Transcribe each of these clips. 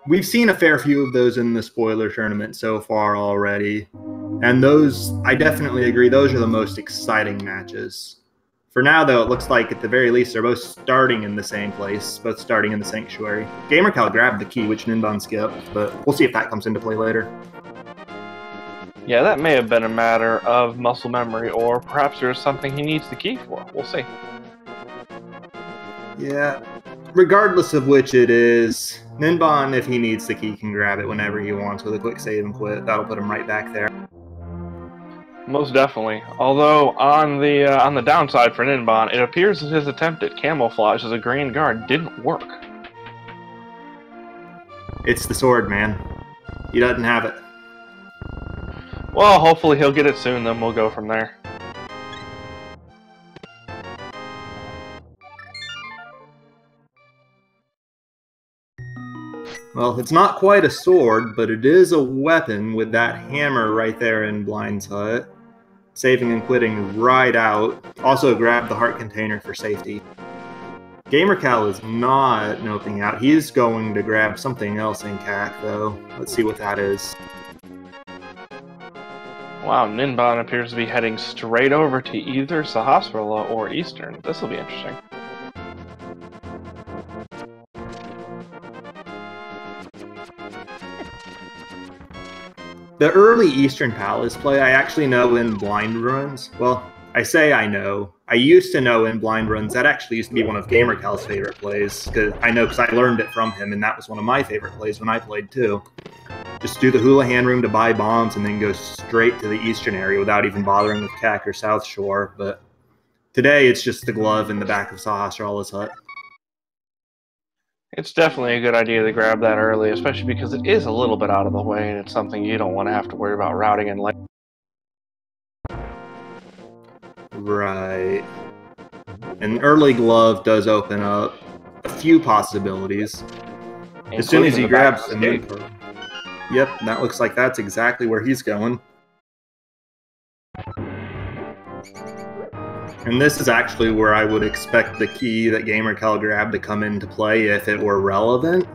we've seen a fair few of those in the spoiler tournament so far already. And those, I definitely agree, those are the most exciting matches. For now, though, it looks like at the very least they're both starting in the same place, both starting in the Sanctuary. Gamercal grabbed the key, which Ninban skipped, but we'll see if that comes into play later. Yeah, that may have been a matter of muscle memory, or perhaps there's something he needs the key for. We'll see. Yeah, regardless of which it is, Ninban, if he needs the key, can grab it whenever he wants with a quick save and quit. That'll put him right back there. Most definitely. Although on the downside for Ninban, it appears that his attempt at camouflage as a green guard didn't work. It's the sword, man. He doesn't have it. Well, hopefully he'll get it soon, then we'll go from there. Well, it's not quite a sword, but it is a weapon with that hammer right there in Blind's hut. Saving and quitting right out. Also grab the heart container for safety. Gamercal is not noping out. He's going to grab something else in CAC, though. Let's see what that is. Wow, Ninban appears to be heading straight over to either Sahasrara or Eastern. This will be interesting. The early Eastern Palace play I actually know in Blind Ruins. Well, I say I know. I used to know in Blind Ruins. That actually used to be one of Gamercal's favorite plays. I know because I learned it from him, and that was one of my favorite plays when I played too. Just do the Houlihan room to buy bombs and then go straight to the Eastern area without even bothering with CAC or South Shore. But today it's just the glove in the back of Sahasrara's hut. It's definitely a good idea to grab that early, especially because it is a little bit out of the way and it's something you don't want to have to worry about routing in late. Right. An early glove does open up a few possibilities. As soon as he grabs the moon pearl. Yep, that looks like that's exactly where he's going. And this is actually where I would expect the key that Gamercal grabbed to come into play if it were relevant.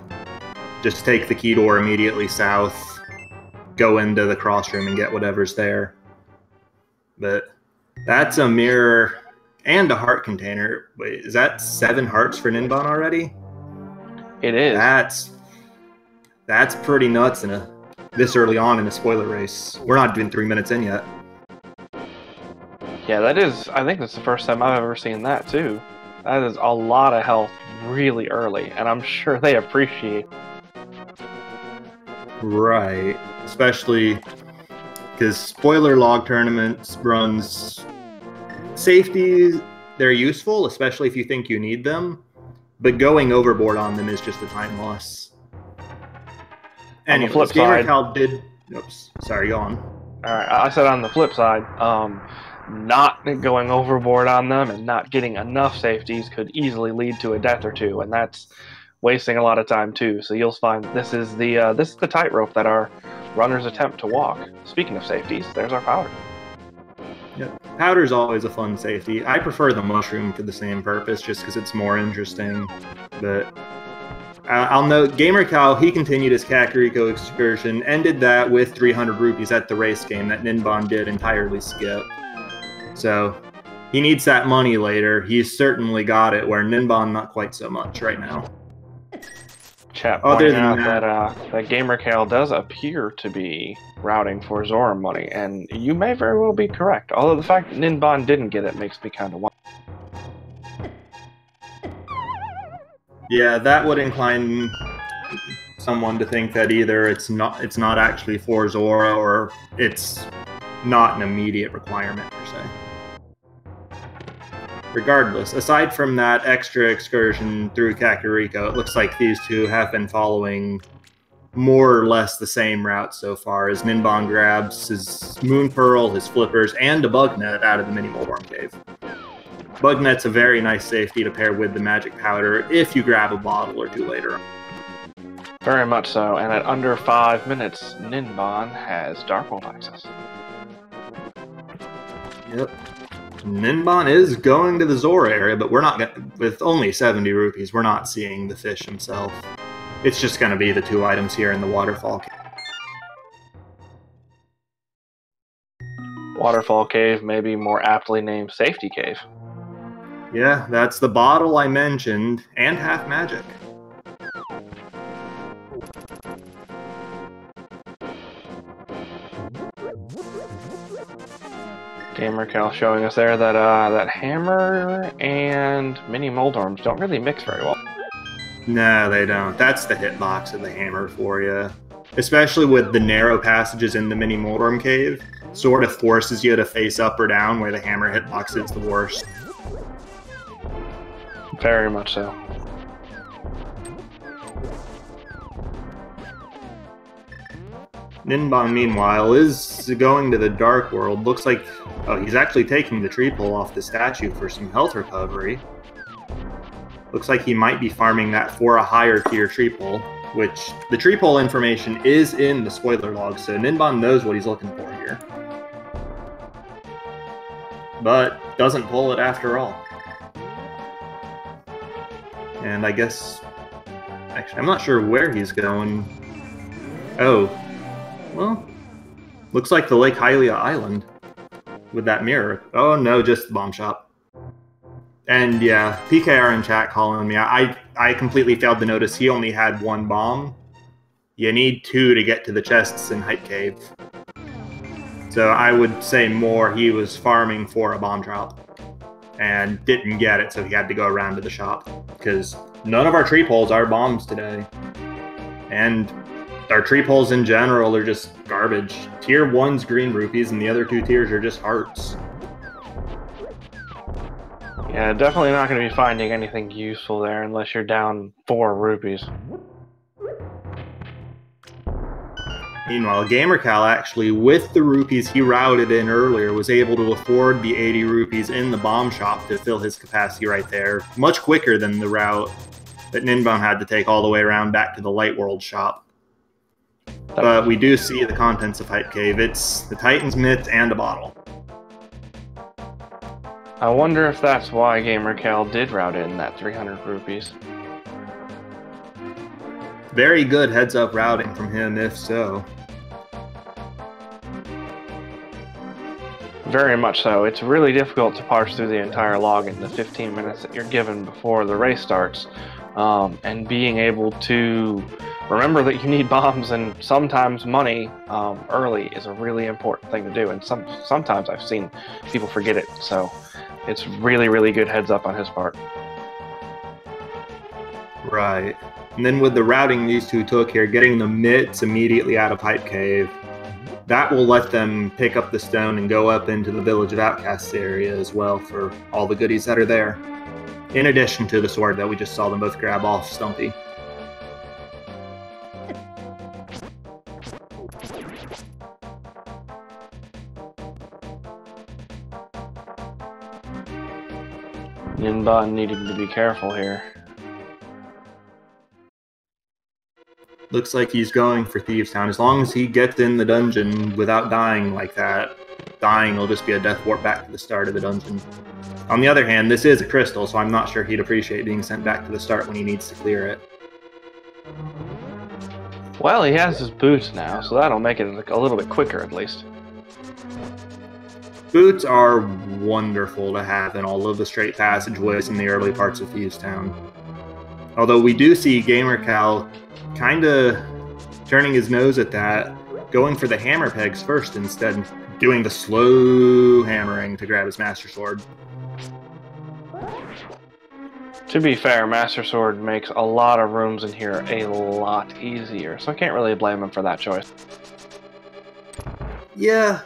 Just take the key door immediately south, go into the crossroom and get whatever's there. But that's a mirror and a heart container. Wait, is that 7 hearts for Ninban already? It is. That's pretty nuts this early on in a spoiler race. We're not even 3 minutes in yet. Yeah, I think that's the first time I've ever seen that, too. That is a lot of health really early, and I'm sure they appreciate it. Right. Especially because spoiler log tournaments runs safety, they're useful, especially if you think you need them, but going overboard on them is just a time loss. Anyways, on the flip side, Gamercal did... Oops, sorry, go on. Alright, I said on the flip side, not going overboard on them and not getting enough safeties could easily lead to a death or two, and that's wasting a lot of time too. So you'll find this is the tightrope that our runners attempt to walk. Speaking of safeties, there's our powder. Yep. Powder's always a fun safety. I prefer the mushroom for the same purpose, just because it's more interesting. But I'll note, Gamercal, he continued his Kakariko excursion, ended that with 300 rupees at the race game that Ninban did entirely skip. So he needs that money later. He's certainly got it, where Ninban not quite so much right now. Chat pointing out that Gamercal does appear to be routing for Zora money, and you may very well be correct. Although the fact that Ninban didn't get it makes me kind of wonder. Yeah, that would incline someone to think that either it's not actually for Zora, or it's not an immediate requirement per se. Regardless, aside from that extra excursion through Kakariko, it looks like these two have been following more or less the same route so far, as Ninban grabs his Moon Pearl, his Flippers, and a Bug Net out of the Mini Moleworm Cave. Bug Net's a very nice safety to pair with the Magic Powder if you grab a bottle or two later on. Very much so, and at under 5 minutes, Ninban has Dark World access. Yep. Ninban is going to the Zora area, but we're not with only 70 rupees. We're not seeing the fish himself. It's just going to be the 2 items here in the waterfall. Waterfall Cave, maybe more aptly named Safety Cave. Yeah, that's the bottle I mentioned, and half magic. Gamercal showing us there that that hammer and mini Moldorms don't really mix very well. No, they don't. That's the hitbox of the hammer for you. Especially with the narrow passages in the mini Moldorm cave, sort of forces you to face up or down, where the hammer hitbox is the worst. Very much so. Ninban, meanwhile, is going to the Dark World. Looks like... oh, he's actually taking the tree pole off the statue for some health recovery. Looks like he might be farming that for a higher tier tree pole, which the tree pole information is in the spoiler log, so Ninban knows what he's looking for here. But doesn't pull it after all. And I guess... actually, I'm not sure where he's going. Oh. Well, looks like the Lake Hylia Island with that mirror. Oh no, just the bomb shop. And yeah, PKR in chat calling me. I completely failed to notice he only had 1 bomb. You need 2 to get to the chests in Hype Cave. So I would say more he was farming for a bomb drop and didn't get it, so he had to go around to the shop. Because none of our tree poles are bombs today. And our tree poles in general are just garbage. Tier 1's green rupees and the other 2 tiers are just hearts. Yeah, definitely not going to be finding anything useful there unless you're down 4 rupees. Meanwhile, Gamercal actually, with the rupees he routed in earlier, was able to afford the 80 rupees in the bomb shop to fill his capacity right there, much quicker than the route that Ninban had to take all the way around back to the Light World shop. But we do see the contents of Hype Cave. It's the Titan's Myth and a bottle. I wonder if that's why Gamercal did route in that 300 rupees. Very good heads-up routing from him, if so. Very much so. It's really difficult to parse through the entire log in the 15 minutes that you're given before the race starts. And being able to remember that you need bombs and sometimes money early is a really important thing to do. And sometimes I've seen people forget it. So it's really, really good heads up on his part. Right. And then with the routing these 2 took here, getting the mitts immediately out of Hype Cave, that will let them pick up the stone and go up into the Village of Outcasts area as well for all the goodies that are there. In addition to the sword that we just saw them both grab off Stumpy. Ninban needing to be careful here. Looks like he's going for Thieves Town. As long as he gets in the dungeon without dying like that, dying will just be a death warp back to the start of the dungeon. On the other hand, this is a crystal, so I'm not sure he'd appreciate being sent back to the start when he needs to clear it. Well, he has his boots now, so that'll make it a little bit quicker at least. Boots are wonderful to have in all of the straight passageways in the early parts of Thieves Town. Although we do see Gamercal kind of turning his nose at that, going for the hammer pegs first instead, doing the slow hammering to grab his Master Sword. To be fair, Master Sword makes a lot of rooms in here a lot easier, so I can't really blame him for that choice. Yeah.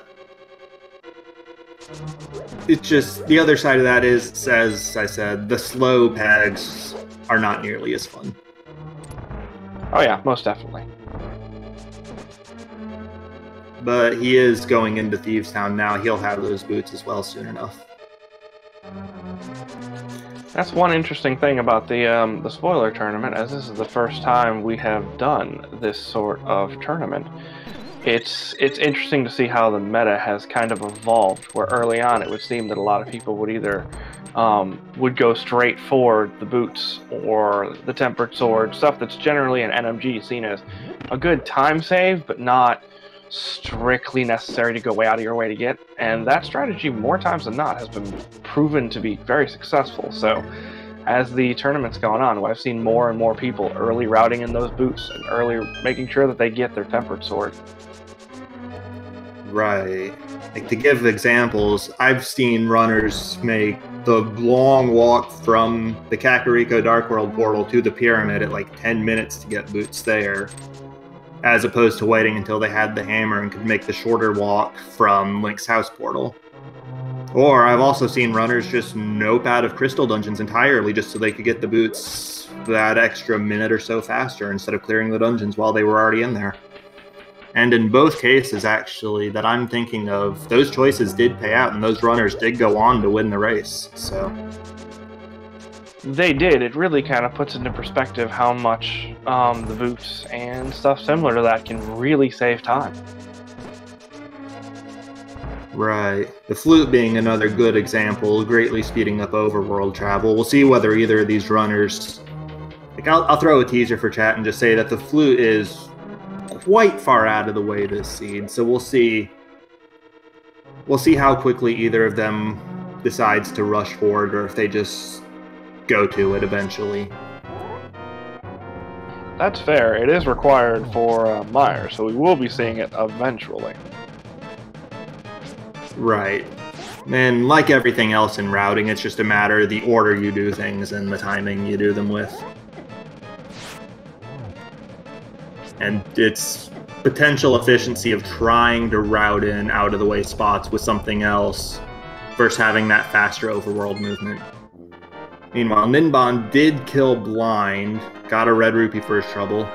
It's just, the other side of that is, as I said, the slow pegs are not nearly as fun. Oh yeah, most definitely. But he is going into Thieves Town now. He'll have those boots as well soon enough. That's one interesting thing about the spoiler tournament, as this is the first time we have done this sort of tournament. It's interesting to see how the meta has kind of evolved, where early on it would seem that a lot of people would either would go straight for the boots or the tempered sword, stuff that's generally in NMG seen as a good time save, but not strictly necessary to go way out of your way to get. And that strategy, more times than not, has been proven to be very successful. So as the tournament's gone on, I've seen more and more people early routing in those boots and early making sure that they get their tempered sword. Right. Like, to give examples, I've seen runners make the long walk from the Kakariko Dark World portal to the pyramid at like 10 minutes to get boots there, as opposed to waiting until they had the hammer and could make the shorter walk from Link's house portal. Or I've also seen runners just nope out of crystal dungeons entirely just so they could get the boots that extra minute or so faster instead of clearing the dungeons while they were already in there. And in both cases, actually, that I'm thinking of, those choices did pay out, and those runners did go on to win the race, so... They did. It really kind of puts into perspective how much the boots and stuff similar to that can really save time. Right. The flute being another good example, greatly speeding up overworld travel. We'll see whether either of these runners... Like, I'll throw a teaser for chat and just say that the flute is quite far out of the way this seed, so we'll see how quickly either of them decides to rush forward or if they just go to it eventually. That's fair. It is required for Meyer, so we will be seeing it eventually. Right. And like everything else in routing, it's just a matter of the order you do things and the timing you do them with. And it's potential efficiency of trying to route in out-of-the-way spots with something else versus having that faster overworld movement. Meanwhile, Ninban did kill Blind, got a red rupee for his trouble.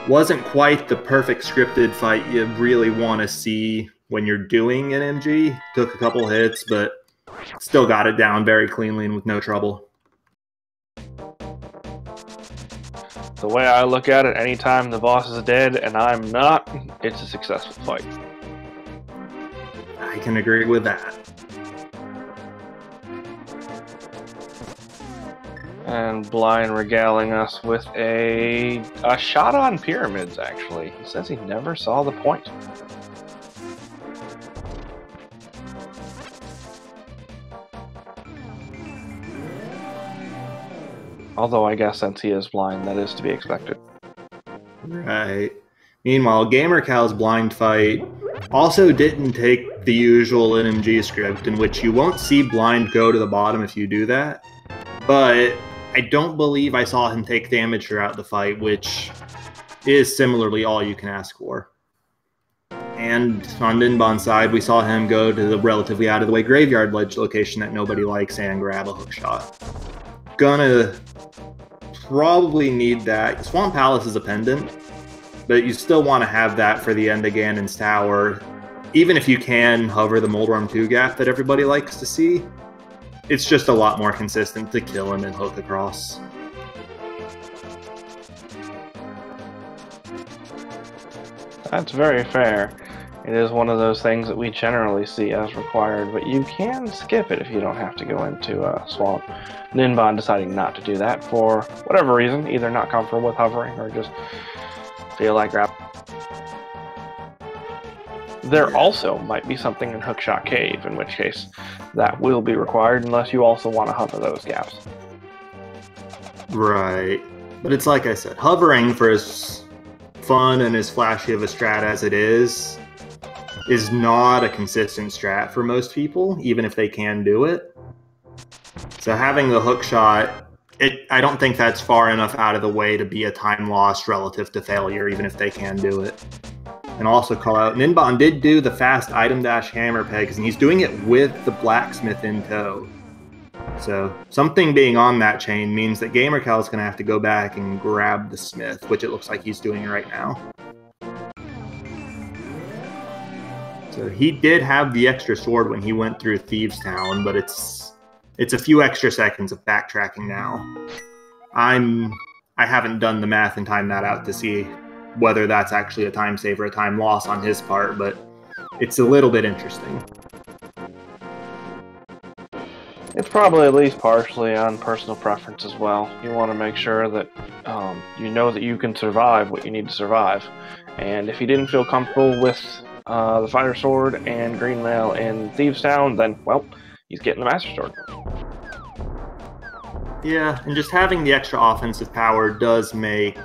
Wasn't quite the perfect scripted fight you really want to see when you're doing an MG. Took a couple hits, but still got it down very cleanly and with no trouble. The way I look at it, anytime the boss is dead and I'm not, it's a successful fight. I can agree with that. And Blind regaling us with a shot on pyramids, actually. He says he never saw the point. Although I guess since he is blind, that is to be expected. Right. Meanwhile, gamercal's blind fight also didn't take the usual NMG script in which you won't see blind go to the bottom if you do that. But I don't believe I saw him take damage throughout the fight, which is similarly all you can ask for. And on Ninban's side, we saw him go to the relatively out-of-the-way graveyard ledge location that nobody likes and grab a hookshot. Gonna probably need that. Swamp Palace is a pendant, but you still want to have that for the end of Ganon's Tower. Even if you can hover the Moldworm 2 gap that everybody likes to see, it's just a lot more consistent to kill him and hook across. That's very fair. It is one of those things that we generally see as required, but you can skip it if you don't have to go into a swamp. Ninban deciding not to do that for whatever reason, either not comfortable with hovering or just feel like grab. There also might be something in Hookshot Cave, in which case that will be required unless you also want to hover those gaps. Right. But it's like I said, hovering, for as fun and as flashy of a strat as it is not a consistent strat for most people, even if they can do it. So having the hook shot, I don't think that's far enough out of the way to be a time loss relative to failure, even if they can do it. And also call out, Ninban did do the fast item dash hammer pegs, and he's doing it with the blacksmith in tow. So something being on that chain means that gamercal is going to have to go back and grab the smith, which it looks like he's doing right now. So he did have the extra sword when he went through Thieves Town, but it's a few extra seconds of backtracking now. I haven't done the math and timed that out to see whether that's actually a time save or a time loss on his part, but it's a little bit interesting. It's probably at least partially on personal preference as well. You want to make sure that you know that you can survive what you need to survive. And if you didn't feel comfortable with the Fighter Sword and Green Mail in Thieves Town, then, well, he's getting the Master Sword. Yeah, and just having the extra offensive power does make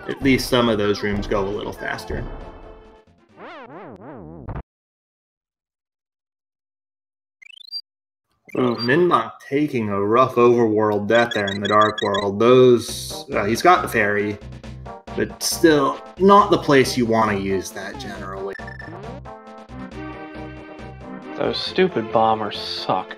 at least some of those rooms go a little faster. Ninban taking a rough overworld death there in the Dark World. He's got the fairy, but still not the place you want to use that generally. Those stupid bombers suck.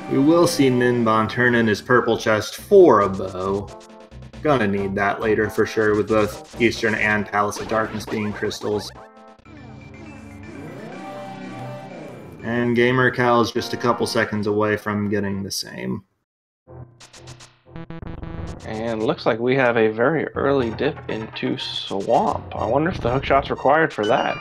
We will see Ninban turn in his purple chest for a bow. Gonna need that later for sure, with both Eastern and Palace of Darkness being crystals. And gamercal is just a couple seconds away from getting the same. And looks like we have a very early dip into Swamp. I wonder if the hookshot's required for that.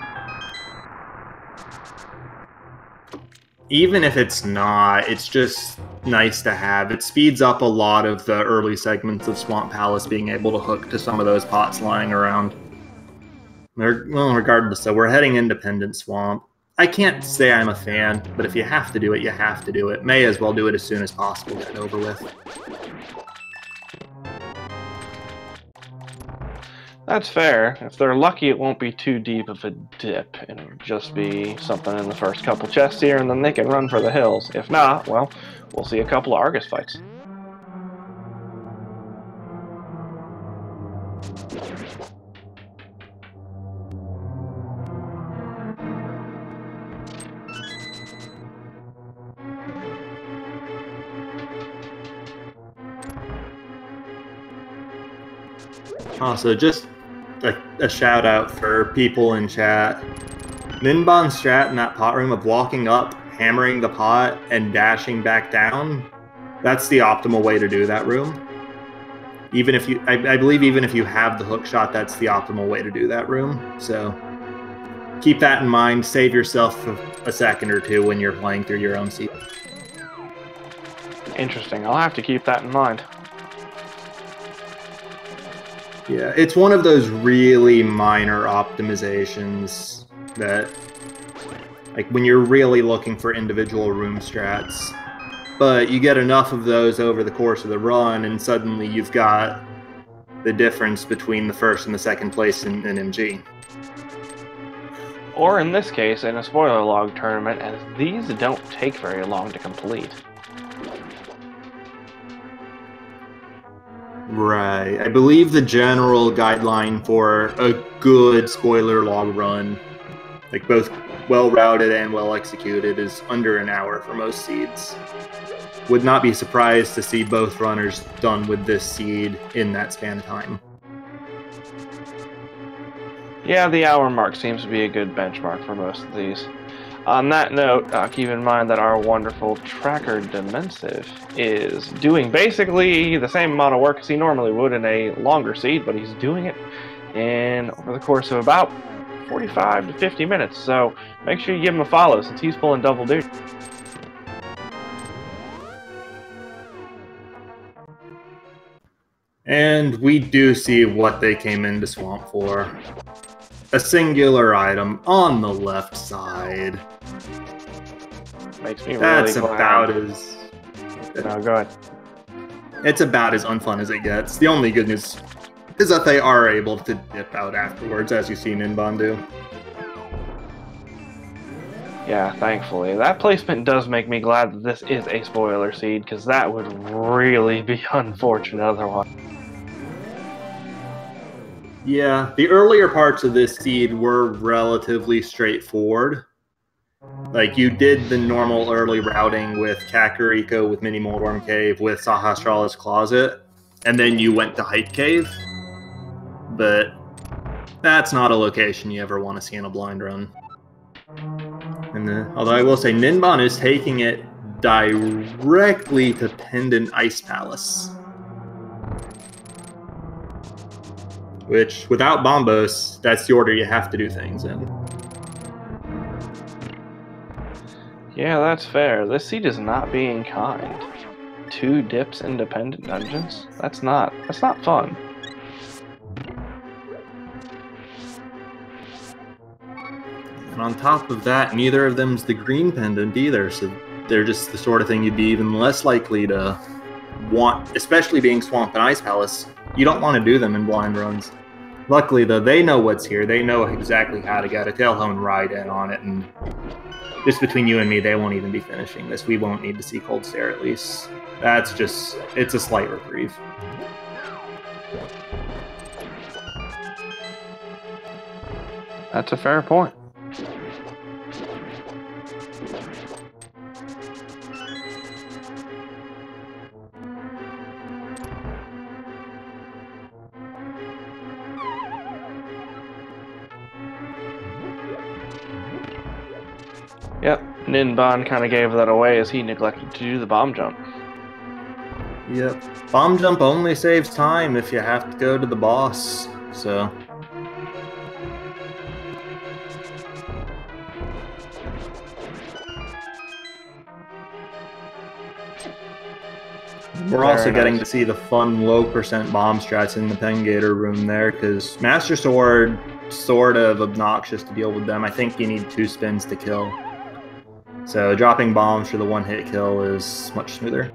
Even if it's not, it's just nice to have. It speeds up a lot of the early segments of Swamp Palace being able to hook to some of those pots lying around. Well, regardless, so we're heading Independent Swamp. I can't say I'm a fan, but if you have to do it, you have to do it. May as well do it as soon as possible, get it over with. That's fair. If they're lucky, it won't be too deep of a dip. It'll just be something in the first couple chests here, and then they can run for the hills. If not, well, we'll see a couple of Argus fights. Also, just a shout out for people in chat. Ninban's strat in that pot room of walking up, hammering the pot, and dashing back down, that's the optimal way to do that room. Even if you, I believe even if you have the hook shot, that's the optimal way to do that room. So keep that in mind. Save yourself a second or two when you're playing through your own seed. Interesting. I'll have to keep that in mind. Yeah, it's one of those really minor optimizations that, like, when you're really looking for individual room strats, but you get enough of those over the course of the run, and suddenly you've got the difference between the first and the second place in MG. Or in this case, in a spoiler log tournament, as these don't take very long to complete. Right. I believe the general guideline for a good spoiler log run, like both well-routed and well-executed, is under an hour for most seeds. Would not be surprised to see both runners done with this seed in that span of time. Yeah, the hour mark seems to be a good benchmark for most of these. On that note, keep in mind that our wonderful tracker Dimensive is doing basically the same amount of work as he normally would in a longer seed, but he's doing it in over the course of about 45 to 50 minutes. So make sure you give him a follow since he's pulling double duty. And we do see what they came into Swamp for. A singular item on the left side. Makes me That's really about glad. as... No, go ahead. It's about as unfun as it gets. The only good news is that they are able to dip out afterwards, as you've seen Ninban do. Yeah, thankfully. That placement does make me glad that this is a spoiler seed, because that would really be unfortunate otherwise. Yeah, the earlier parts of this seed were relatively straightforward. Like, you did the normal early routing with Kakariko, with Mini Moldworm Cave, with Sahasrara's Closet, and then you went to Hype Cave. But that's not a location you ever want to see in a blind run. And although I will say, Ninban is taking it directly to Pendant Ice Palace. which without Bombos, that's the order you have to do things in. Yeah, that's fair. This seed is not being kind. 2 dips independent dungeons? That's not fun. And on top of that, neither of them's the green pendant either, so they're just the sort of thing you'd be even less likely to want, especially being Swamp and Ice Palace. You don't want to do them in blind runs. Luckily, though, they know what's here. They know exactly how to get a tailhone ride in on it, and just between you and me, they won't even be finishing this. We won't need to see Cold Stare, at least. That's just, it's a slight reprieve. That's a fair point. Yep, Ninban kind of gave that away as he neglected to do the bomb jump. Yep. Bomb jump only saves time if you have to go to the boss, so... We're also getting to see the fun low percent bomb strats in the Pengator room there, because Master Sword, sort of obnoxious to deal with them. I think you need 2 spins to kill. So dropping bombs for the 1-hit kill is much smoother.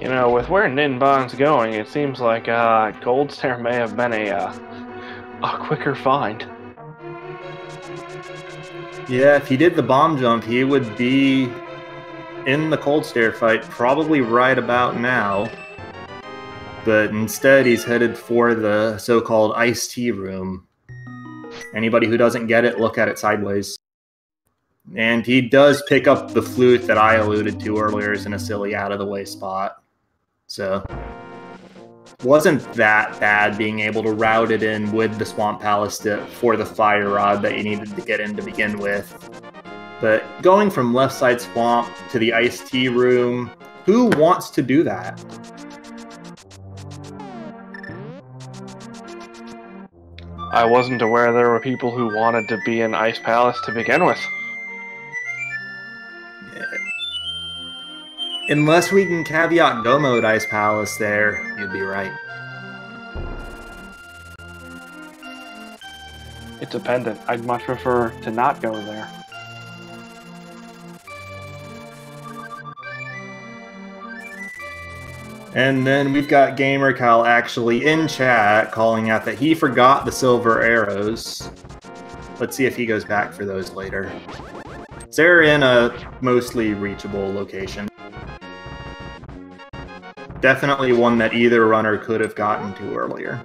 You know, with where Ninban's going, it seems like Cold Stare may have been a quicker find. Yeah, if he did the bomb jump, he would be in the Cold Stare fight probably right about now. But instead, he's headed for the so-called iced tea room. Anybody who doesn't get it, look at it sideways. And he does pick up the flute that I alluded to earlier as in a silly out-of-the-way spot. So, wasn't that bad being able to route it in with the Swamp Palace for the fire rod that you needed to get in to begin with. But going from left side swamp to the iced tea room, who wants to do that? I wasn't aware there were people who wanted to be in Ice Palace to begin with. Unless we can caveat Go Mode Ice Palace there, you'd be right. It's dependent. I'd much prefer to not go there. And then we've got gamercal actually in chat calling out that he forgot the silver arrows. Let's see if he goes back for those later. They're in a mostly reachable location. Definitely one that either runner could have gotten to earlier.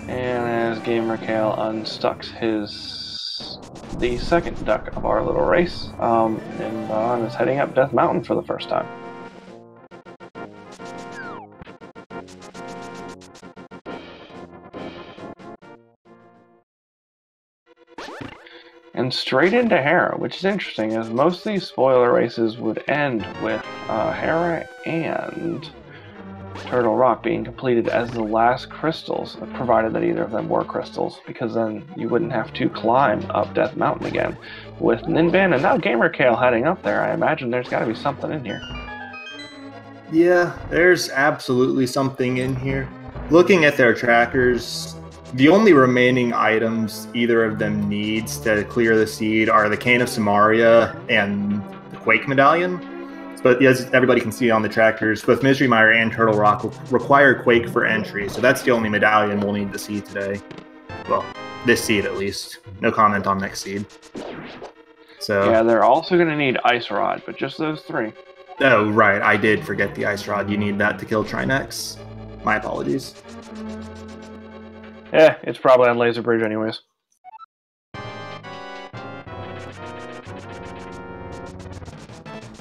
And as gamercal unstucks the second duck of our little race, Ninban is heading up Death Mountain for the first time. And straight into Hera, which is interesting, as most of these spoiler races would end with Hera and Turtle Rock being completed as the last crystals, provided that either of them were crystals, because then you wouldn't have to climb up Death Mountain again. With Ninban and now gamercal heading up there, I imagine there's got to be something in here. Yeah, there's absolutely something in here. Looking at their trackers, the only remaining items either of them needs to clear the seed are the Cane of Samaria and the Quake Medallion. But as everybody can see on the trackers, both Misery Mire and Turtle Rock will require Quake for entry, so that's the only medallion we'll need to see today. Well, this seed at least. No comment on next seed. So yeah, they're also going to need Ice Rod, but just those 3. Oh, right, I did forget the Ice Rod. You need that to kill Trinex. My apologies. Yeah, it's probably on Laser Bridge anyways.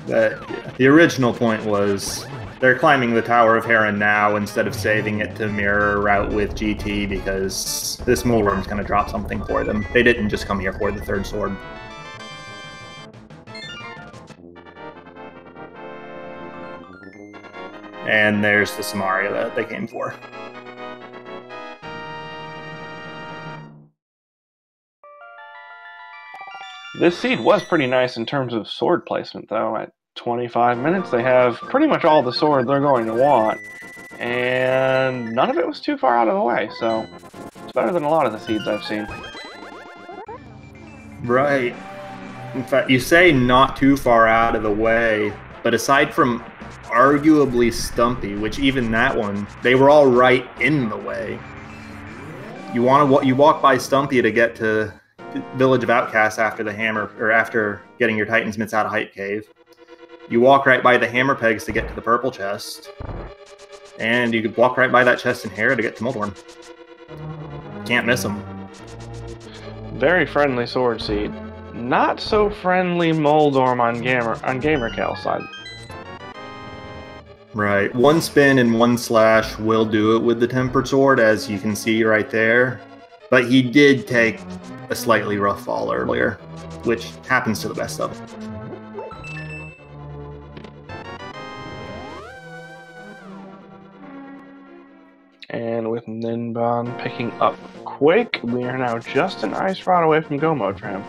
The original point was they're climbing the Tower of Heron now instead of saving it to mirror a route with GT because this mole worm's going to drop something for them. They didn't just come here for the third sword. And there's the Samaria that they came for. This seed was pretty nice in terms of sword placement, though. At 25 minutes, they have pretty much all the sword they're going to want, and none of it was too far out of the way, so it's better than a lot of the seeds I've seen. Right. In fact, you say not too far out of the way, but aside from arguably Stumpy, which even that one, they were all right in the way. You walk by Stumpy to get to Village of Outcasts after the hammer, or after getting your Titan's Mitts out of Hype Cave. You walk right by the hammer pegs to get to the purple chest, and you could walk right by that chest in Hera to get to Moldorm. Can't miss them. Very friendly sword seed. Not so friendly Moldorm on gamercal's side. Right, one spin and one slash will do it with the tempered sword, as you can see right there. But he did take a slightly rough fall earlier, which happens to the best of them. And with Ninban picking up Quake, we are now just an ice rod away from go mode for him.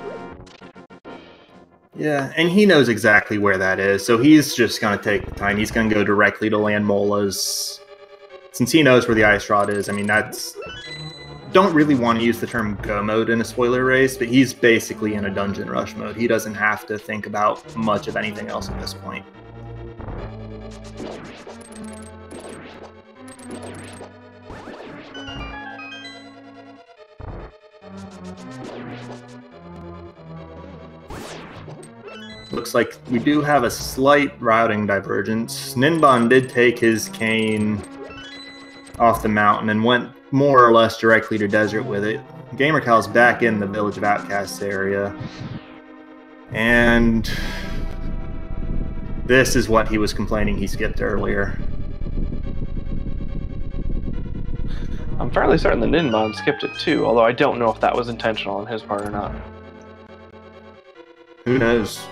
Yeah, and he knows exactly where that is, so he's just going to take the time. He's going to go directly to land Mola's. Since he knows where the ice rod is, I mean, that's... Don't really want to use the term go mode in a spoiler race, but he's basically in a dungeon rush mode. He doesn't have to think about much of anything else at this point. Looks like we do have a slight routing divergence. Ninban did take his cane off the mountain and went more or less directly to desert with it. Gamercal's back in the Village of Outcasts area. And this is what he was complaining he skipped earlier. I'm fairly certain that Ninban skipped it too, although I don't know if that was intentional on his part or not. Who knows?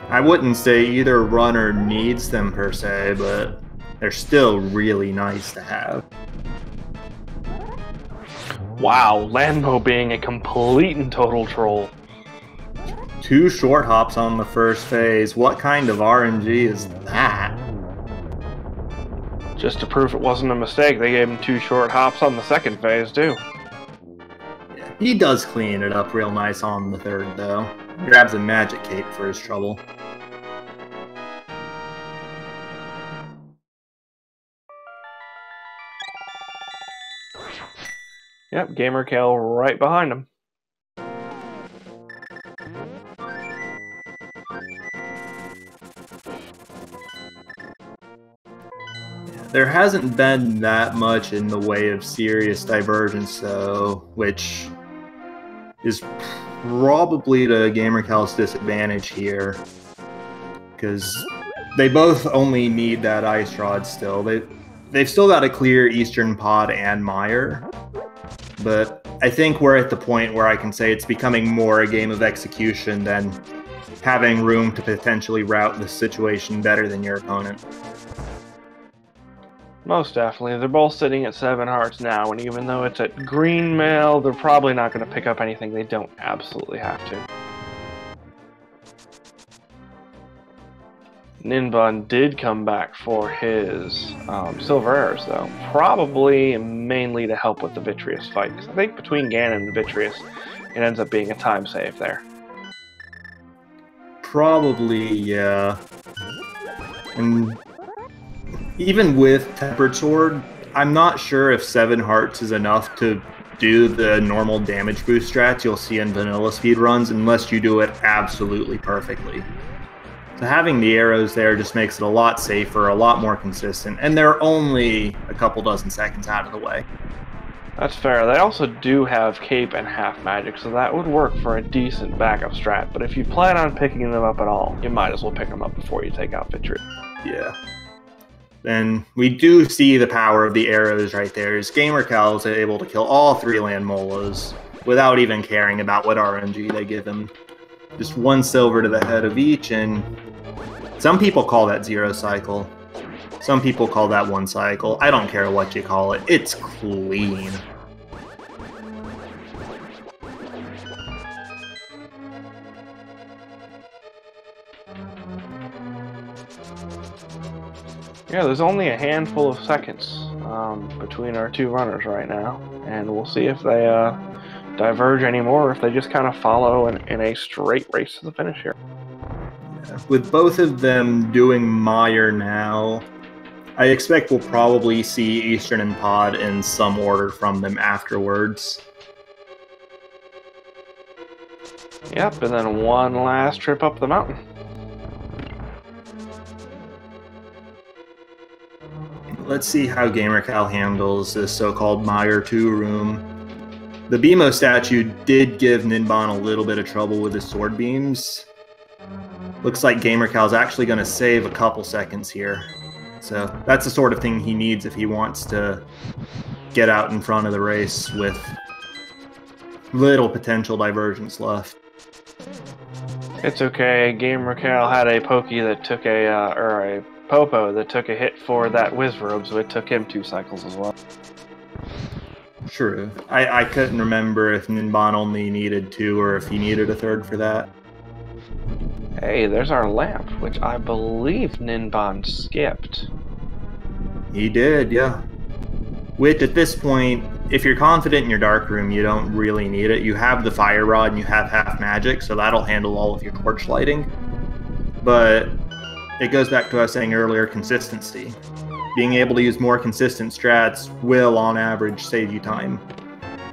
I wouldn't say either runner needs them per se, but they're still really nice to have. Wow, Landmo being a complete and total troll. 2 short hops on the first phase. What kind of RNG is that? Just to prove it wasn't a mistake, they gave him 2 short hops on the second phase too. Yeah, he does clean it up real nice on the third though. Grabs a magic cape for his trouble. Yep, Gamercal right behind him. There hasn't been that much in the way of serious divergence though, which is probably to Gamercal's disadvantage here, because they both only need that ice rod still. They've still got to clear Eastern Pod and Mire, but I think we're at the point where I can say it's becoming more a game of execution than having room to potentially route the situation better than your opponent. Most definitely. They're both sitting at 7 hearts now, and even though it's at green mail, they're probably not going to pick up anything they don't absolutely have to. Ninban did come back for his silver arrows, though. Probably mainly to help with the Vitreous fight, because I think between Ganon and Vitreous, it ends up being a time save there. Probably, yeah. And even with Tempered Sword, I'm not sure if 7 hearts is enough to do the normal damage boost strats you'll see in vanilla speedruns unless you do it absolutely perfectly. So having the arrows there just makes it a lot safer, a lot more consistent, and they're only a couple dozen seconds out of the way. That's fair. They also do have cape and half magic, so that would work for a decent backup strat. But if you plan on picking them up at all, you might as well pick them up before you take out Victory. Yeah. And we do see the power of the arrows right there. As gamercal is able to kill all 3 land molas without even caring about what RNG they give him. Just 1 silver to the head of each, and some people call that 0 cycle. Some people call that 1 cycle. I don't care what you call it. It's clean. Yeah, there's only a handful of seconds between our 2 runners right now, and we'll see if they diverge anymore, or if they just kind of follow in a straight race to the finish here. Yeah. With both of them doing Mire now, I expect we'll probably see Eastern and Pod in some order from them afterwards. Yep, and then 1 last trip up the mountain. Let's see how gamercal handles this so-called Mire 2 room. The BMO statue did give Ninban a little bit of trouble with his sword beams. Looks like gamercal's actually going to save a couple seconds here. So that's the sort of thing he needs if he wants to get out in front of the race with little potential divergence left. It's okay. gamercal had a Pokey that took a Popo that took a hit for that Wizrobe, so it took him 2 cycles as well. True. I couldn't remember if Ninban only needed 2 or if he needed a 3rd for that. Hey, there's our lamp, which I believe Ninban skipped. He did, yeah. Which, at this point, if you're confident in your dark room, you don't really need it. You have the fire rod and you have half magic, so that'll handle all of your torch lighting. But it goes back to us saying earlier, consistency. Being able to use more consistent strats will, on average, save you time.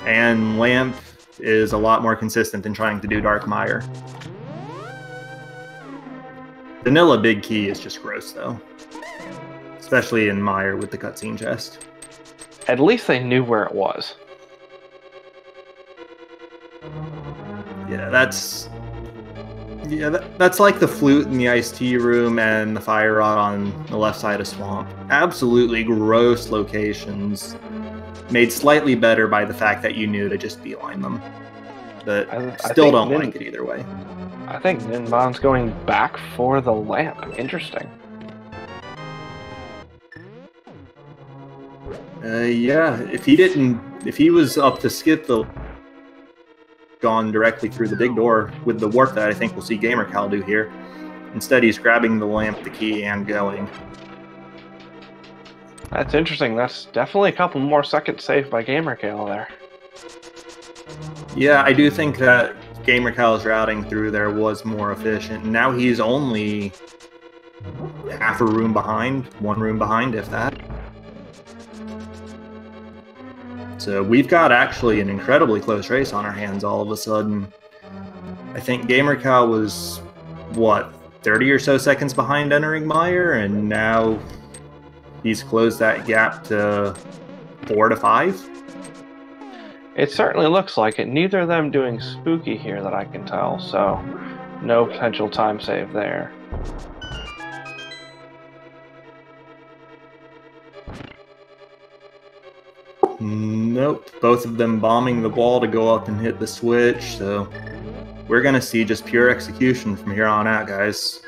And Lamp is a lot more consistent than trying to do Dark Mire. Vanilla Big Key is just gross, though. Especially in Mire with the cutscene chest. At least they knew where it was. Yeah, that's like the flute in the iced tea room and the fire rod on the left side of Swamp. Absolutely gross locations, made slightly better by the fact that you knew to just beeline them. But I still don't like it either way. I think Ninban's going back for the lamp. Interesting. Yeah, if he was up to skip the gone directly through the big door with the warp that I think we'll see gamercal do here. Instead, he's grabbing the lamp, the key, and going. That's interesting. That's definitely a couple more seconds saved by gamercal there. Yeah, I do think that gamercal's routing through there was more efficient. Now he's only half a room behind, 1 room behind, if that. So we've got actually an incredibly close race on our hands all of a sudden. I think gamercal was, what, 30 or so seconds behind entering Mire, and now he's closed that gap to 4 to 5? It certainly looks like it. Neither of them doing spooky here that I can tell, so no potential time save there. Nope, both of them bombing the wall to go up and hit the switch, so we're gonna see just pure execution from here on out, guys.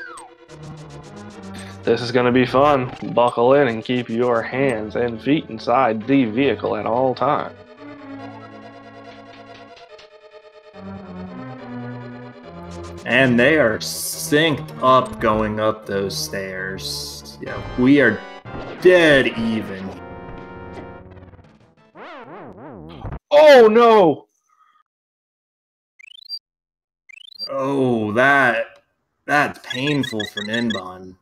This is gonna be fun. Buckle in and keep your hands and feet inside the vehicle at all times. And they are synced up going up those stairs. Yeah, we are dead even. Oh no! Oh, that's painful for Ninban.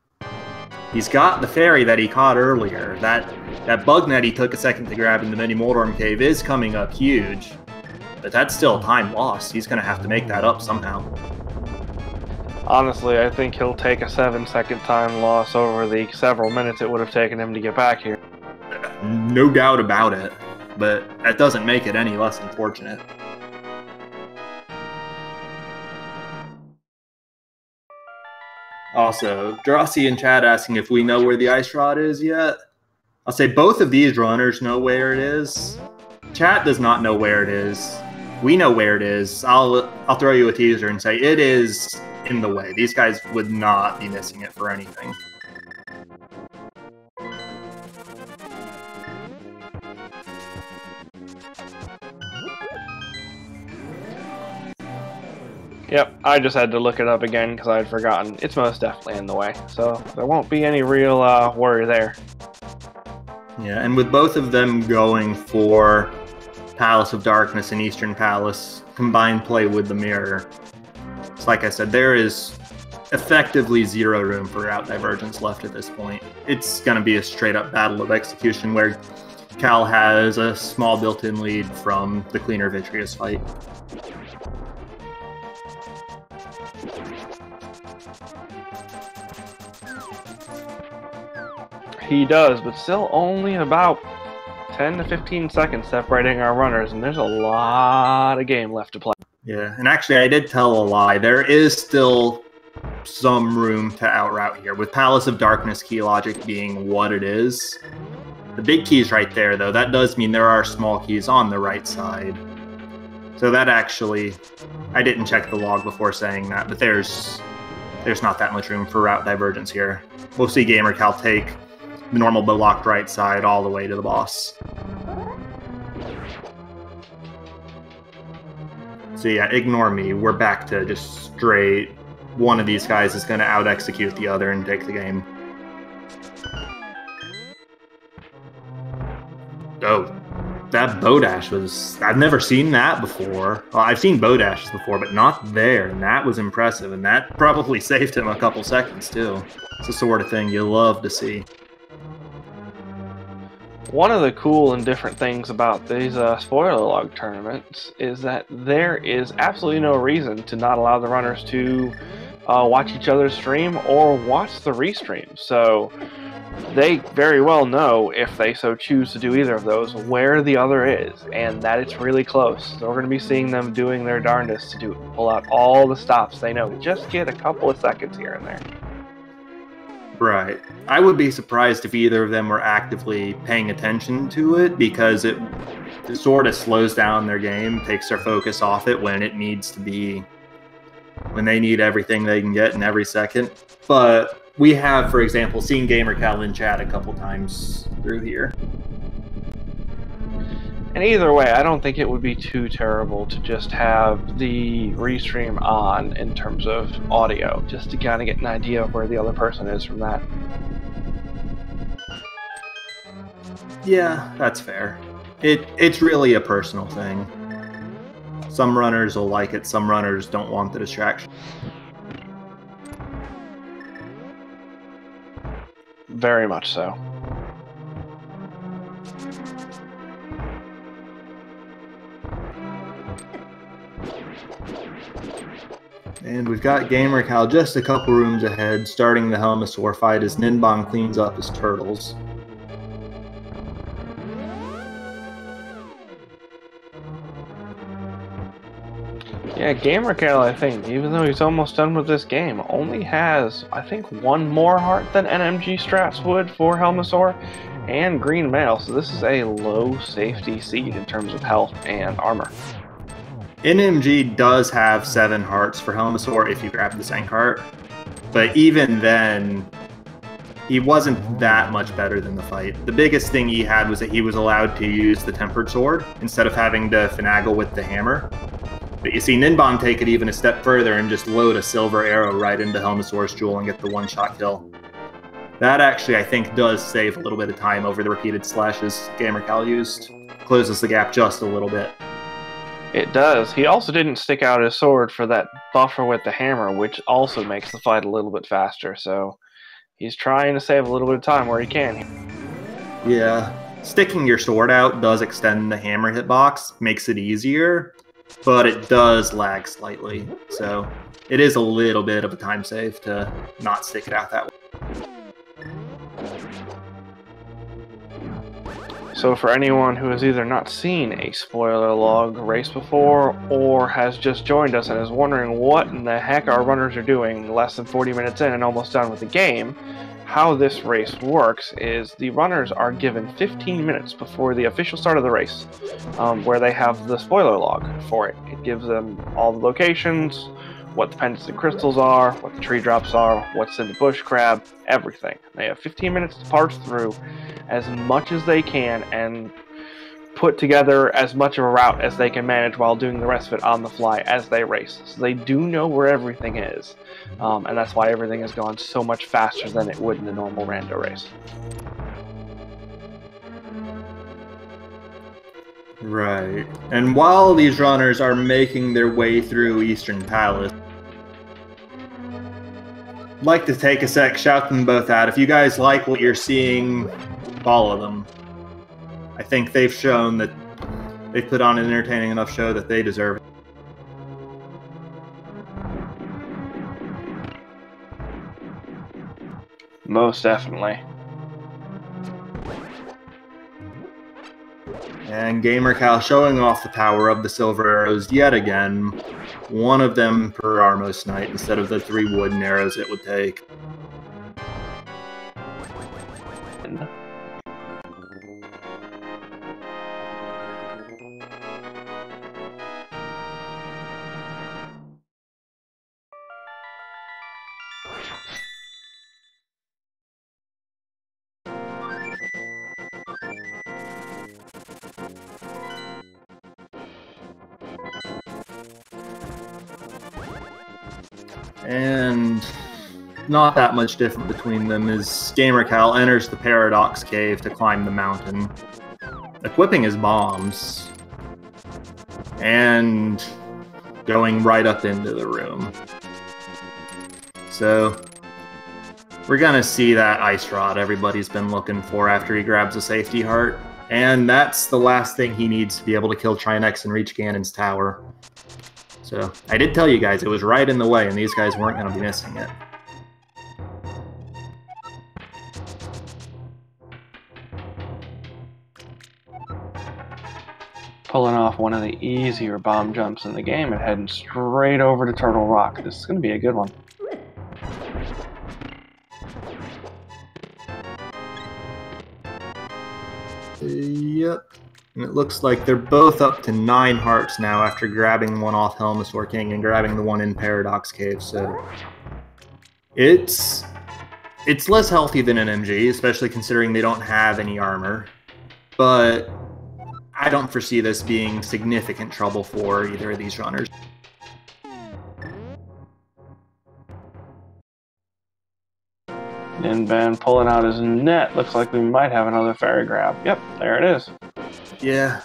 He's got the fairy that he caught earlier. That bug net he took a second to grab in the mini Moldorm cave is coming up huge. But that's still time lost. He's gonna have to make that up somehow. Honestly, I think he'll take a 7-second time loss over the several minutes it would have taken him to get back here. No doubt about it. but that doesn't make it any less unfortunate. Also, Drossi in chat asking if we know where the ice rod is yet. I'll say both of these runners know where it is. Chat does not know where it is. We know where it is. I'll throw you a teaser and say it is in the way. These guys would not be missing it for anything. Yep, I just had to look it up again because I had forgotten. It's most definitely in the way, so there won't be any real worry there. Yeah, and with both of them going for Palace of Darkness and Eastern Palace, combined play with the mirror, it's like I said, there is effectively zero room for out divergence left at this point. It's going to be a straight-up battle of execution where Cal has a small built-in lead from the cleaner Vitreous fight. He does, but still only about 10 to 15 seconds separating our runners, and there's a lot of game left to play. Yeah, and actually I did tell a lie. There is still some room to outroute here, with Palace of Darkness key logic being what it is. The big key's right there, though. That does mean there are small keys on the right side. So that actually, I didn't check the log before saying that, but there's not that much room for route divergence here. We'll see gamercal take the normal but locked right side all the way to the boss. So yeah, ignore me. We're back to just straight. One of these guys is going to out-execute the other and take the game. Oh, that bow dash was... I've never seen that before. Well, I've seen bow dashes before, but not there, and that was impressive, and that probably saved him a couple seconds, too. It's the sort of thing you love to see. One of the cool and different things about these spoiler log tournaments is that there is absolutely no reason to not allow the runners to watch each other's stream or watch the restream. So they very well know, if they so choose to do either of those, where the other is, and that it's really close. So we're going to be seeing them doing their darndest to pull out all the stops they know to just get a couple of seconds here and there. Right. I would be surprised if either of them were actively paying attention to it, because it sort of slows down their game, takes their focus off it when it needs to be, when they need everything they can get in every second. But we have, for example, seen gamercal in chat a couple times through here. And either way, I don't think it would be too terrible to just have the restream on in terms of audio, just to kind of get an idea of where the other person is from that. Yeah, that's fair. It's really a personal thing. Some runners will like it, some runners don't want the distraction. Very much so. And we've got gamercal just a couple rooms ahead, starting the Helmasaur fight as Ninban cleans up his turtles. Yeah, gamercal, I think, even though he's almost done with this game, only has, I think, one more heart than NMG strats would for Helmasaur and Green Mail, so this is a low safety seed in terms of health and armor. NMG does have 7 hearts for Helmasaur if you grab the Zank heart, but even then, he wasn't that much better than the fight. The biggest thing he had was that he was allowed to use the Tempered Sword instead of having to finagle with the hammer. But you see Ninban take it even a step further and just load a silver arrow right into Helmasaur's jewel and get the one-shot kill. That actually, I think, does save a little bit of time over the repeated slashes gamercal used. Closes the gap just a little bit. It does. He also didn't stick out his sword for that buffer with the hammer, which also makes the fight a little bit faster, so he's trying to save a little bit of time where he can. Yeah, sticking your sword out does extend the hammer hitbox, makes it easier, but it does lag slightly, so it is a little bit of a time save to not stick it out that way. So for anyone who has either not seen a spoiler log race before or has just joined us and is wondering what in the heck our runners are doing less than 40 minutes in and almost done with the game, how this race works is the runners are given 15 minutes before the official start of the race, where they have the spoiler log for it. It gives them all the locations, what the pendants and crystals are, what the tree drops are, what's in the bush crab, everything. They have 15 minutes to parse through as much as they can and put together as much of a route as they can manage while doing the rest of it on the fly as they race. So they do know where everything is, and that's why everything has gone so much faster than it would in a normal rando race. Right. And while these runners are making their way through Eastern Palace, I'd like to take a sec, shout them both out. If you guys like what you're seeing, follow them. I think they've shown that they've put on an entertaining enough show that they deserve it. Most definitely. And gamercal showing off the power of the silver arrows yet again. One of them per Armos Knight instead of the 3 wooden arrows it would take. And not that much different between them is gamercal enters the Paradox Cave to climb the mountain, equipping his bombs, and going right up into the room. So we're gonna see that ice rod everybody's been looking for after he grabs a safety heart, and that's the last thing he needs to be able to kill Trinex and reach Ganon's tower. So I did tell you guys it was right in the way, and these guys weren't going to be missing it. Pulling off one of the easier bomb jumps in the game and heading straight over to Turtle Rock. This is going to be a good one. Yep. And it looks like they're both up to 9 hearts now after grabbing one off Helmosaur King and grabbing the one in Paradox Cave, so it's less healthy than an MG, especially considering they don't have any armor. But I don't foresee this being significant trouble for either of these runners. Ninban pulling out his net. Looks like we might have another fairy grab. Yep, there it is. Yeah.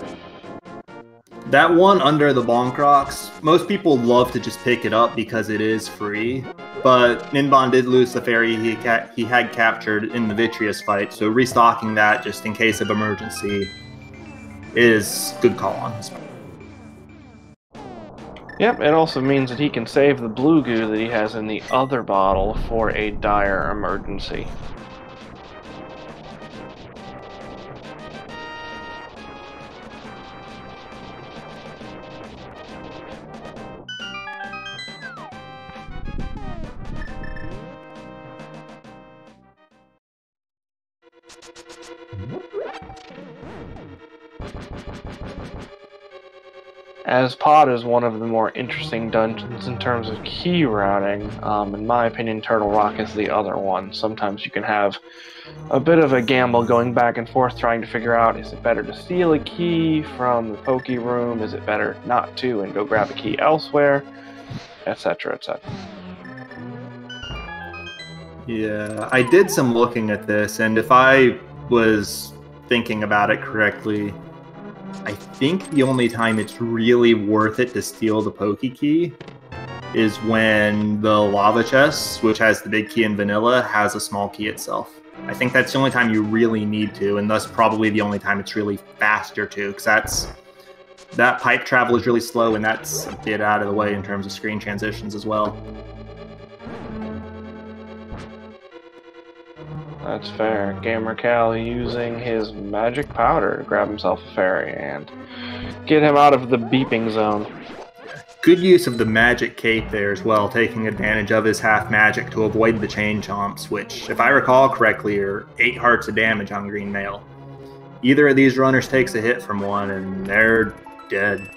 That one under the Bonk Rocks, most people love to just pick it up because it is free, but Ninban did lose the fairy he had captured in the Vitreous fight, so restocking that just in case of emergency is good call on his part. Yep, it also means that he can save the blue goo that he has in the other bottle for a dire emergency. As Pod is one of the more interesting dungeons in terms of key routing, in my opinion, Turtle Rock is the other one. Sometimes you can have a bit of a gamble going back and forth trying to figure out, is it better to steal a key from the Poke Room, is it better not to and go grab a key elsewhere, etc., etc. Yeah, I did some looking at this, and if I was thinking about it correctly, I think the only time it's really worth it to steal the Poke Key is when the Lava Chest, which has the big key in vanilla, has a small key itself. I think that's the only time you really need to, and thus probably the only time it's really faster to, because that pipe travel is really slow, and that's a bit out of the way in terms of screen transitions as well. That's fair. Gamercal using his magic powder to grab himself a fairy and get him out of the beeping zone. Good use of the magic cape there as well, taking advantage of his half magic to avoid the chain chomps, which, if I recall correctly, are 8 hearts of damage on green male. Either of these runners takes a hit from one, and they're dead.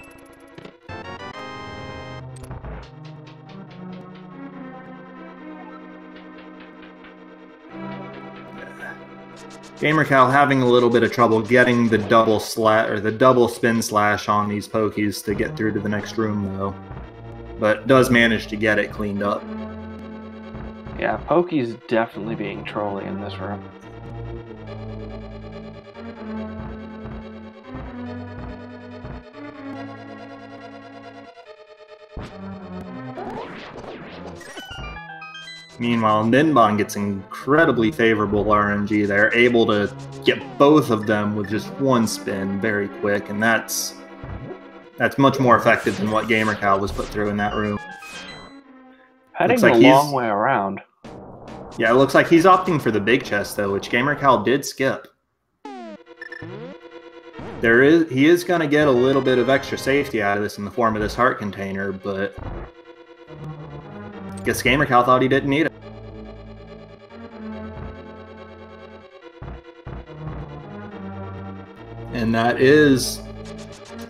Gamercal having a little bit of trouble getting the double spin slash on these pokies to get through to the next room though, but does manage to get it cleaned up. Yeah, Pokey's definitely being trolly in this room. Meanwhile, Ninban gets incredibly favorable RNG there, able to get both of them with just one spin very quick, and that's much more effective than what Gamercal was put through in that room. Heading a long way around. Yeah, it looks like he's opting for the big chest though, which Gamercal did skip. He is going to get a little bit of extra safety out of this in the form of this heart container, but I guess Gamercal thought he didn't need it. And that is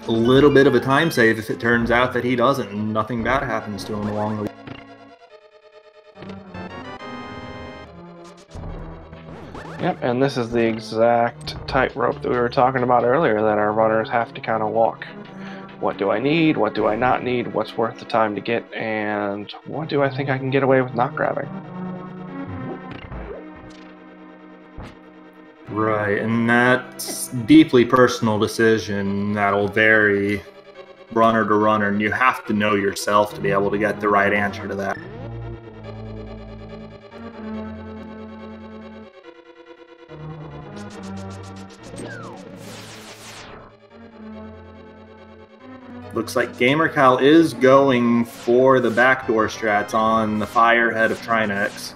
a little bit of a time save if it turns out that he doesn't and nothing bad happens to him along the way. Yep, and this is the exact tightrope that we were talking about earlier that our runners have to kind of walk. What do I need? What do I not need? What's worth the time to get? And what do I think I can get away with not grabbing? Right, and that's deeply personal decision that'll vary runner to runner, and you have to know yourself to be able to get the right answer to that. Looks like Gamercal is going for the backdoor strats on the Firehead of Trinex.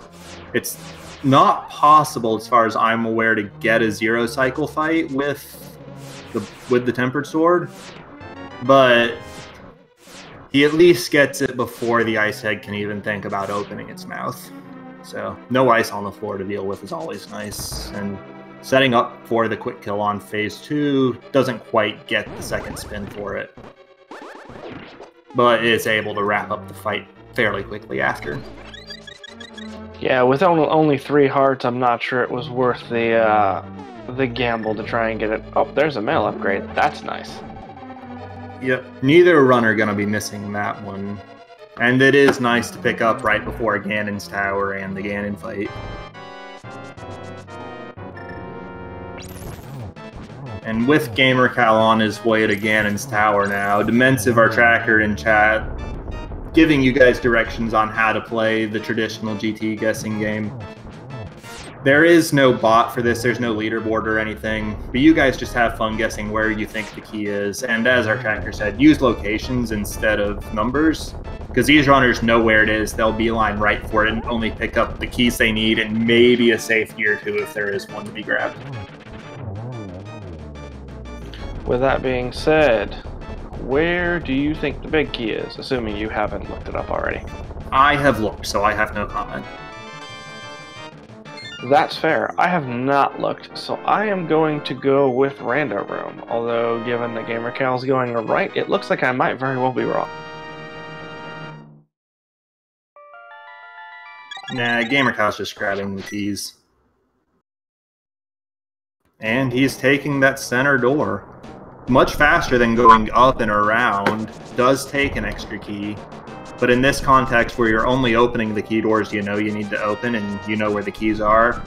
It's not possible, as far as I'm aware, to get a zero cycle fight with the Tempered Sword, but he at least gets it before the Ice Head can even think about opening its mouth. So no ice on the floor to deal with is always nice, and setting up for the quick kill on phase 2 doesn't quite get the second spin for it, but it's able to wrap up the fight fairly quickly after. Yeah, with only 3 hearts, I'm not sure it was worth the gamble to try and get it. Oh, there's a mail upgrade. That's nice. Yep, neither runner gonna be missing that one. And it is nice to pick up right before Ganon's tower and the Ganon fight. And with Gamercal on his way to Ganon's tower now, Dimensive, our tracker in chat, giving you guys directions on how to play the traditional GT guessing game. There is no bot for this, there's no leaderboard or anything, but you guys just have fun guessing where you think the key is, and as our tracker said, use locations instead of numbers, because these runners know where it is, they'll beeline right for it and only pick up the keys they need and maybe a safety or two if there is one to be grabbed. With that being said, where do you think the big key is, assuming you haven't looked it up already? I have looked, so I have no comment. That's fair. I have not looked, so I am going to go with Rando Room. Although, given that Gamercal's going right, it looks like I might very well be wrong. Nah, Gamercal's just grabbing the keys. And he's taking that center door. Much faster than going up and around, does take an extra key. But in this context where you're only opening the key doors you know you need to open and you know where the keys are,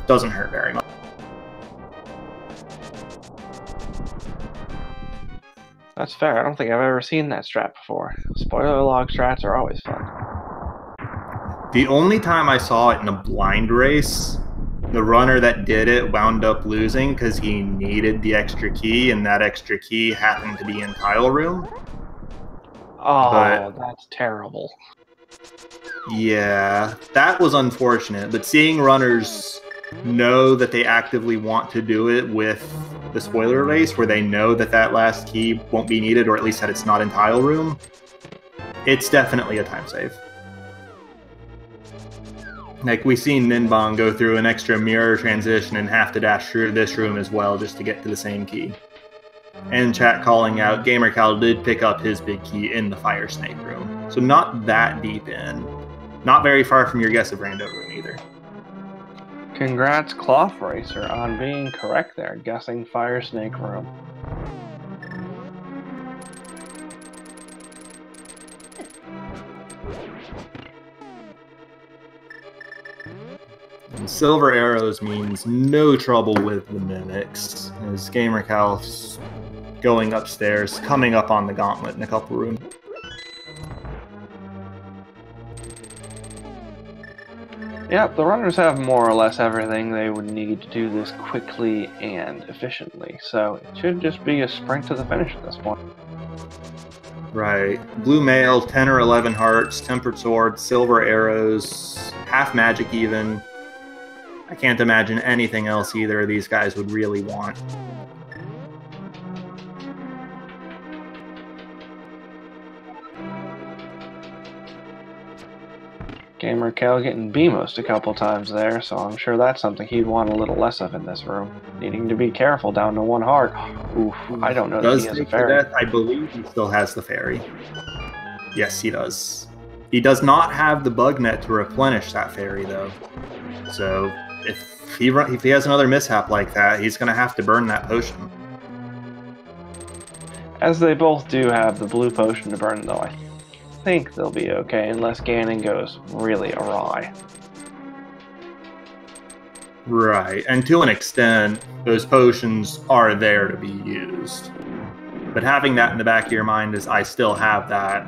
doesn't hurt very much. That's fair. I don't think I've ever seen that strat before. Spoiler log strats are always fun. The only time I saw it in a blind race, the runner that did it wound up losing because he needed the extra key, and that extra key happened to be in Tile Room. Oh, that's terrible. Yeah, that was unfortunate, but seeing runners know that they actively want to do it with the spoiler race, where they know that that last key won't be needed, or at least that it's not in tile room, it's definitely a time save. Like, we've seen Ninban go through an extra mirror transition and have to dash through this room as well just to get to the same key. And chat calling out, gamercal did pick up his big key in the fire snake room. So not that deep in. Not very far from your guess of rando room either. Congrats, Cloth Racer, on being correct there, guessing fire snake room. And silver arrows means no trouble with the mimics, as gamercal's going upstairs, coming up on the gauntlet in a couple rooms. Yep, the runners have more or less everything they would need to do this quickly and efficiently, so it should just be a sprint to the finish at this point. Right. Blue mail, 10 or 11 hearts, tempered sword, silver arrows, half magic even. I can't imagine anything else either of these guys would really want. Gamercal getting B-most a couple times there, so I'm sure that's something he'd want a little less of in this room. Needing to be careful down to 1 heart. Oof, I don't know that he has a fairy. I believe he still has the fairy. Yes, he does. He does not have the bug net to replenish that fairy, though. So if he has another mishap like that, he's going to have to burn that potion. As they both do have the blue potion to burn, though, I think they'll be okay unless Ganon goes really awry. Right, and to an extent, those potions are there to be used. But having that in the back of your mind is, I still have that,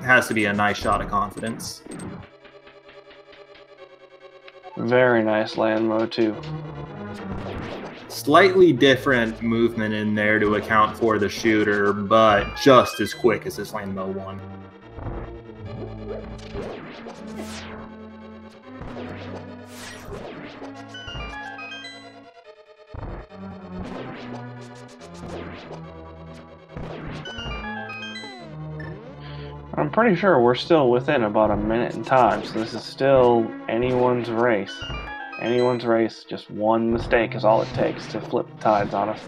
has to be a nice shot of confidence. Very nice land mode, too. Slightly different movement in there to account for the shooter, but just as quick as this Landmo one. I'm pretty sure we're still within about a minute in time, so this is still anyone's race. Anyone's race, just one mistake is all it takes to flip the tides on us.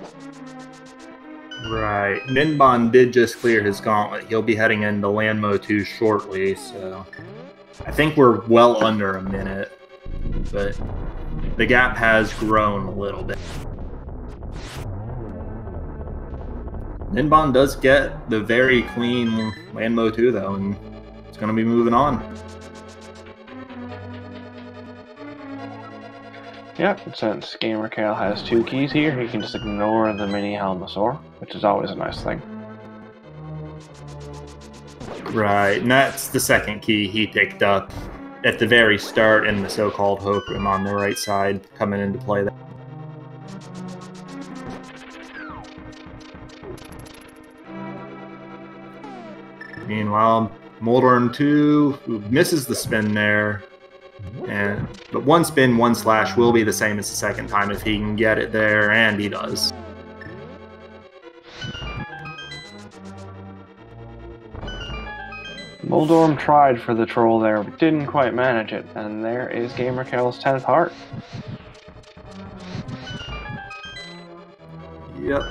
Right. Ninban did just clear his gauntlet. He'll be heading into Landmo 2 shortly, so I think we're well under a minute, but the gap has grown a little bit. Ninban does get the very clean Landmo 2, though, and it's going to be moving on. Yep, since gamercal has 2 keys here, he can just ignore the mini Helmasaur, which is always a nice thing. Right, and that's the second key he picked up at the very start in the so-called Hope Room on the right side, coming into play there. Meanwhile, Moldorm 2 misses the spin there, but 1 spin, 1 slash will be the same as the second time if he can get it there, and he does. Moldorm tried for the troll there, but didn't quite manage it, and there is gamercal's 10th heart. Yep.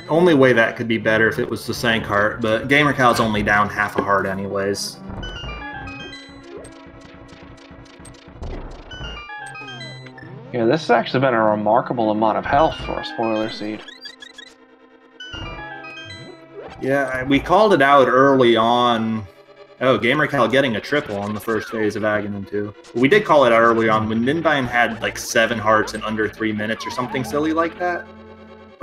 Only way that could be better if it was the Sank heart, but gamercal's only down half a heart anyways. Yeah, this has actually been a remarkable amount of health for a spoiler seed. Yeah, we called it out early on. Oh, gamercal getting a triple on the first phase of Ganon 2. We did call it out early on when Ninban had like 7 hearts in under 3 minutes or something silly like that.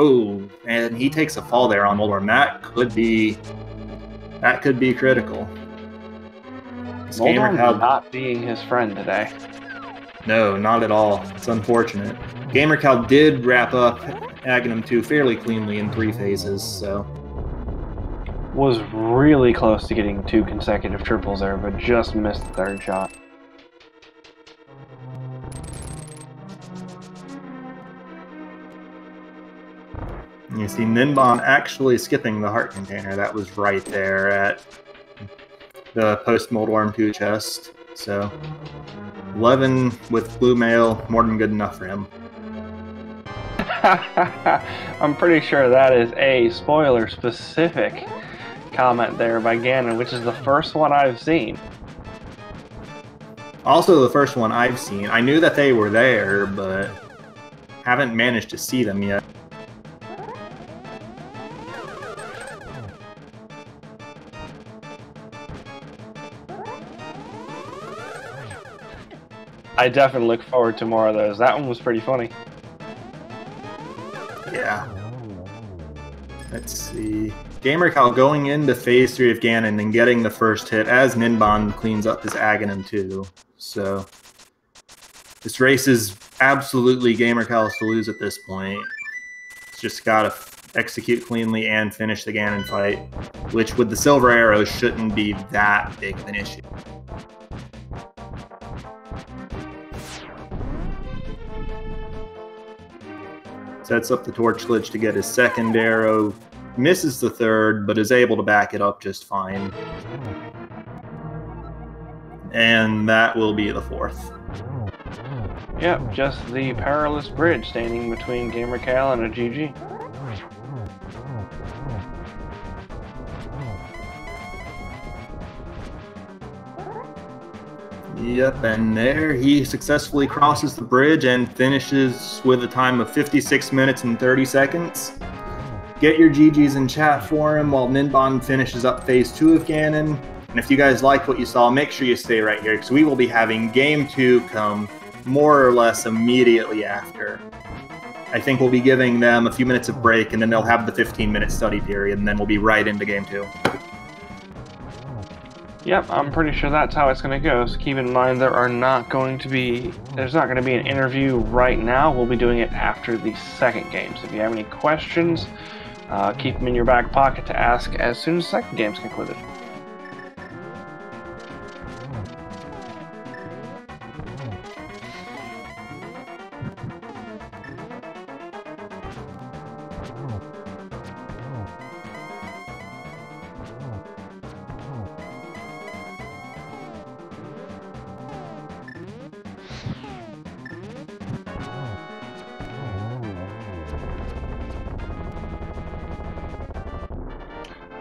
Oh, and he takes a fall there on Moldorm. That could be critical. Moldorm not being his friend today. No, not at all. It's unfortunate. Gamercal did wrap up Ganon 2 fairly cleanly in 3 phases, so. Was really close to getting 2 consecutive triples there, but just missed the 3rd shot. You see Ninban actually skipping the heart container that was right there at the post-Mold Worm 2 chest. So 11 with blue mail, more than good enough for him. I'm pretty sure that is a spoiler-specific comment there by Ganon, which is the first one I've seen. Also the first one I've seen. I knew that they were there, but haven't managed to see them yet. I definitely look forward to more of those. That one was pretty funny. Yeah. Let's see. Gamercal going into Phase 3 of Ganon and getting the first hit as Ninban cleans up his Aghanim too. So this race is absolutely Gamercal's to lose at this point. It's just gotta execute cleanly and finish the Ganon fight, which with the silver arrows shouldn't be that big of an issue. Sets up the torch glitch to get his second arrow, misses the third, but is able to back it up just fine. And that will be the fourth. Yep, just the perilous bridge standing between gamercal and a GG. Yep, and there he successfully crosses the bridge and finishes with a time of 56 minutes and 30 seconds. Get your GGs in chat for him while Ninban finishes up Phase 2 of Ganon. And if you guys like what you saw, make sure you stay right here, because we will be having Game 2 come more or less immediately after. I think we'll be giving them a few minutes of break, and then they'll have the 15-minute study period, and then we'll be right into Game 2. Yep, I'm pretty sure that's how it's going to go. So keep in mind there's not going to be an interview right now. We'll be doing it after the second game. So if you have any questions, keep them in your back pocket to ask as soon as the second game's concluded.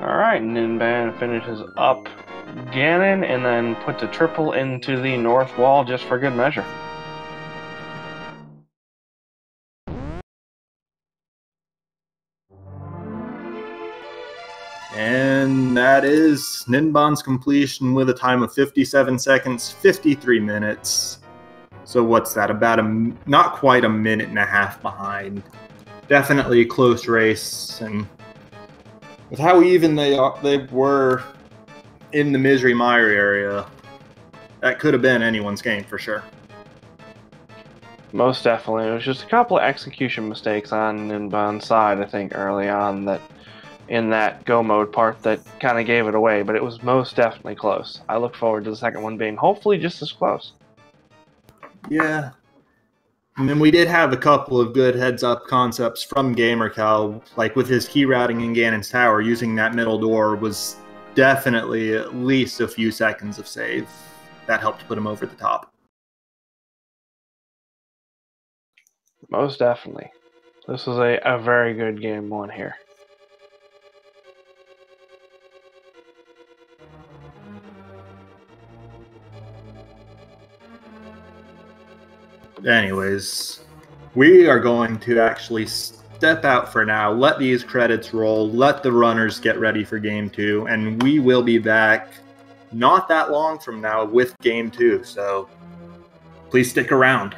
Alright, Ninban finishes up Ganon and then puts a triple into the north wall just for good measure. And that is Ninban's completion with a time of 57 seconds, 53 minutes. So what's that? About not quite a minute and a half behind. Definitely a close race, and with how even they were in the Misery Mire area, that could have been anyone's game for sure. Most definitely. It was just a couple of execution mistakes on Ninban's side, I think, early on that in that go mode part that kind of gave it away, but it was most definitely close. I look forward to the second one being hopefully just as close. Yeah. And then we did have a couple of good heads-up concepts from gamercal, like with his key routing in Ganon's Tower, using that middle door was definitely at least a few seconds of save. That helped put him over the top. Most definitely. This was a very good game one here. Anyways, we are going to actually step out for now, let these credits roll, let the runners get ready for Game 2, and we will be back not that long from now with Game 2, so please stick around.